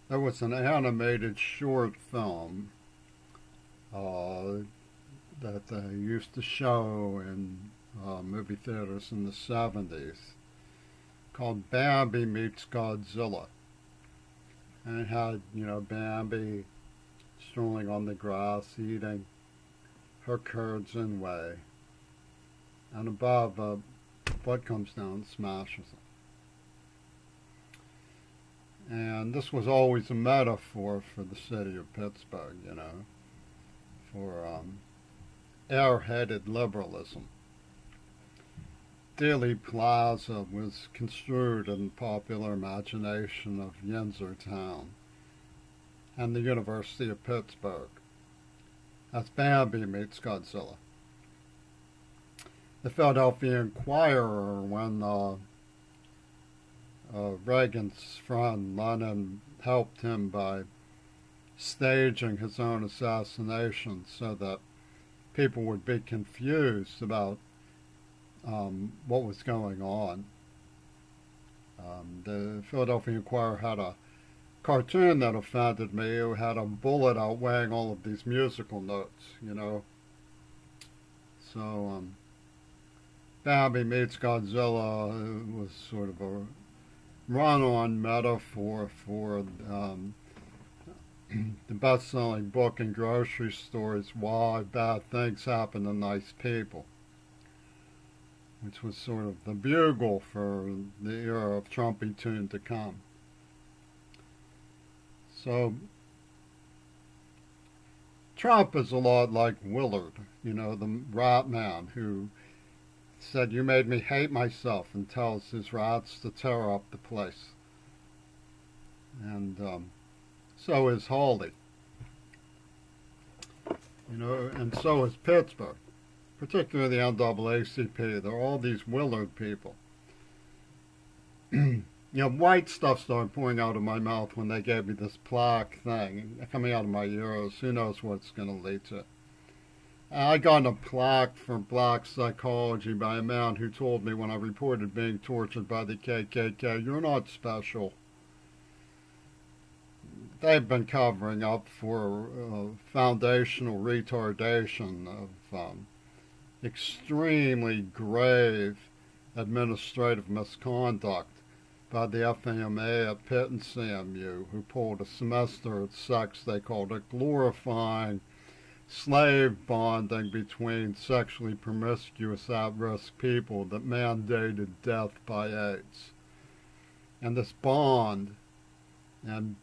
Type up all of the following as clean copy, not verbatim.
There was an animated short film uh, that they used to show in movie theaters in the 70s called Bambi Meets Godzilla. And it had, Bambi strolling on the grass, eating her curds and whey. And above, what comes down and smashes it. And this was always a metaphor for the city of Pittsburgh, for airheaded liberalism. Dealey Plaza was construed in the popular imagination of Yinzer Town and the University of Pittsburgh. That's Bambi meets Godzilla. The Philadelphia Inquirer, when Reagan's friend Lenin helped him by staging his own assassination so that people would be confused about what was going on. The Philadelphia Inquirer had a cartoon that offended me. It had a bullet outweighing all of these musical notes, So, Bambi meets Godzilla was sort of a run-on metaphor for the best-selling book in grocery stores, Why Bad Things Happen to Nice People, which was sort of the bugle for the era of Trumpytune to come. So, Trump is a lot like Willard, the rat man who said, "You made me hate myself," and tells his rats to tear up the place. And so is Hawley. And so is Pittsburgh, particularly the NAACP. There are all these Willard people. White stuff started pouring out of my mouth when they gave me this plaque thing coming out of my ears. Who knows what it's going to lead to. I got a plaque for black psychology by a man who told me when I reported being tortured by the KKK, "You're not special." They've been covering up for foundational retardation of extremely grave administrative misconduct by the FAMA at Pitt and CMU, who pulled a semester at sex. They called it glorifying slave bonding between sexually promiscuous at-risk people that mandated death by AIDS. And this bond and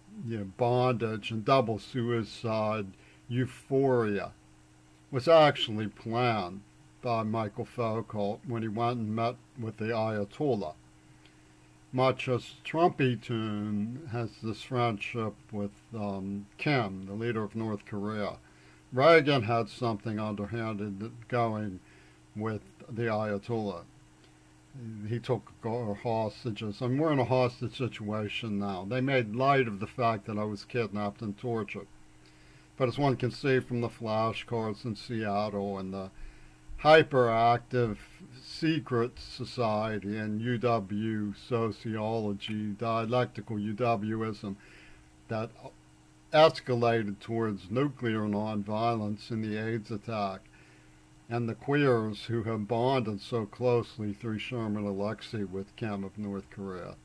bondage and double suicide euphoria was actually planned by Michael Foucault when he went and met with the Ayatollah. Much as Trumpytune has this friendship with Kim, the leader of North Korea, Reagan had something underhanded going with the Ayatollah. He took hostages, and we're in a hostage situation now. They made light of the fact that I was kidnapped and tortured. But as one can see from the flashcards in Seattle and the hyperactive secret society in UW sociology, dialectical UW-ism, that escalated towards nuclear nonviolence in the AIDS attack, and the queers who have bonded so closely through Sherman Alexie with Kim of North Korea.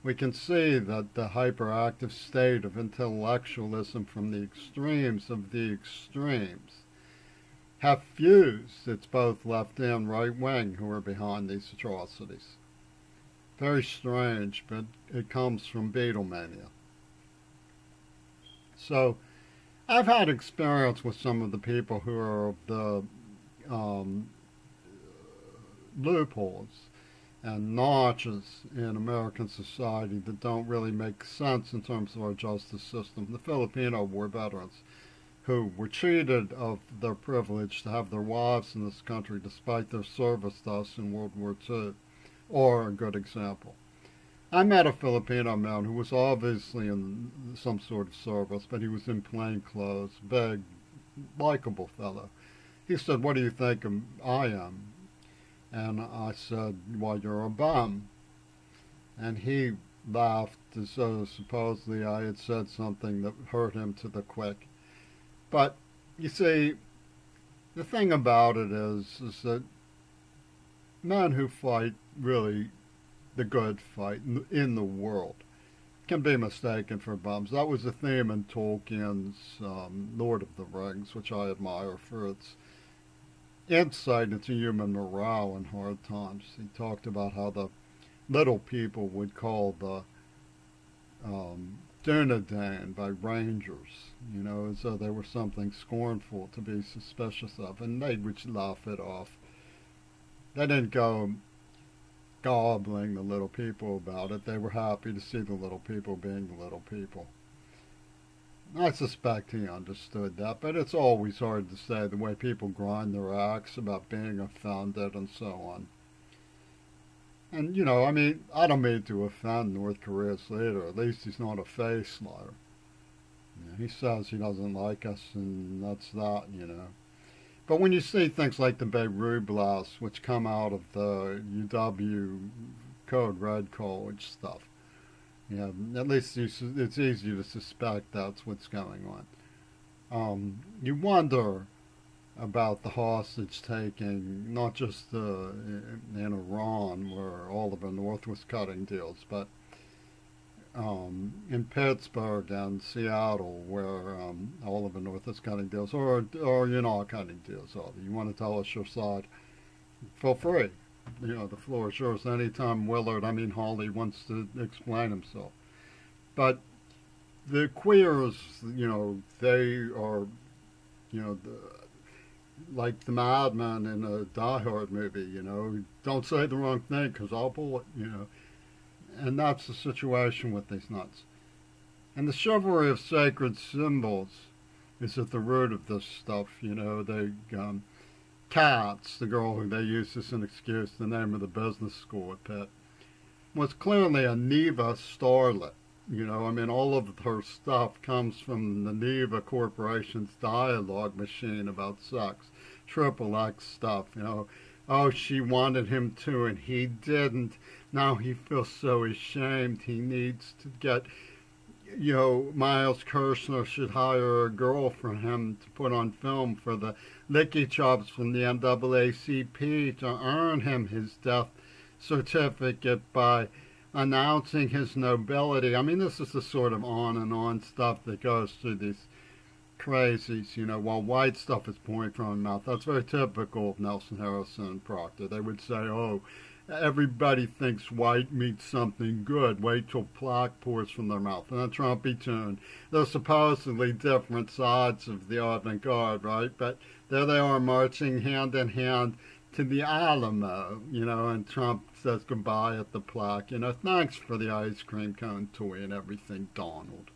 We can see that the hyperactive state of intellectualism from the extremes of the extremes have fused. It's both left and right wing who are behind these atrocities. Very strange, but it comes from Beatlemania. So, I've had experience with some of the people who are of the loopholes and notches in American society that don't really make sense in terms of our justice system. The Filipino war veterans who were cheated of their privilege to have their wives in this country despite their service to us in World War II, or a good example. I met a Filipino man who was obviously in some sort of service, but he was in plain clothes, big, likable fellow. He said, "What do you think I am?" And I said, "Well, you're a bum." And he laughed as though supposedly I had said something that hurt him to the quick. But, you see, the thing about it is that men who fight really the good fight in the world can be mistaken for bums. That was the theme in Tolkien's Lord of the Rings, which I admire for its insight into human morale in hard times. He talked about how the little people would call the Dunedain by rangers, you know, as though they were something scornful to be suspicious of, and they would laugh it off. They didn't go gobbling the little people about it. They were happy to see the little people being the little people. I suspect he understood that, but it's always hard to say the way people grind their axe about being offended and so on. And, you know, I mean, I don't mean to offend North Korea's leader. At least he's not a face liar. You know, he says he doesn't like us, and that's that, you know. But when you see things like the Beirut blasts, which come out of the UW Code Red College stuff, yeah, at least it's easy to suspect that's what's going on. You wonder about the hostage taking, not just in Iran, where Oliver North was cutting deals, but in Pittsburgh and Seattle, where Oliver North is cutting deals, or you're not cutting deals. Oliver, you want to tell us your side? Feel free. You know, the floor is yours. Anytime Hawley wants to explain himself. But the queers, you know, they are, you know, like the madman in a Die Hard movie, you know, don't say the wrong thing because I'll pull it, you know. And that's the situation with these nuts. And the chivalry of sacred symbols is at the root of this stuff, you know. They, Katz, the girl who they used as an excuse, the name of the business school at Pitt, was clearly a Neva starlet. You know, I mean, all of her stuff comes from the Neva Corporation's dialogue machine about sex. Triple X stuff, you know. Oh, she wanted him to, and he didn't. Now he feels so ashamed. He needs to get, you know, Miles Kirshner should hire a girl for him to put on film for the licky chops from the NAACP to earn him his death certificate by announcing his nobility. I mean, this is the sort of on and on stuff that goes through these crazies, you know, while white stuff is pouring from their mouth. That's very typical of Nelson, Harrison, and Proctor. They would say, oh, everybody thinks white means something good. Wait till plaque pours from their mouth. And then Trumpytune. They're supposedly different sides of the avant-garde, right? But there they are marching hand in hand to the Alamo, you know, and Trump says goodbye at the plaque. You know, thanks for the ice cream cone toy and everything, Donald.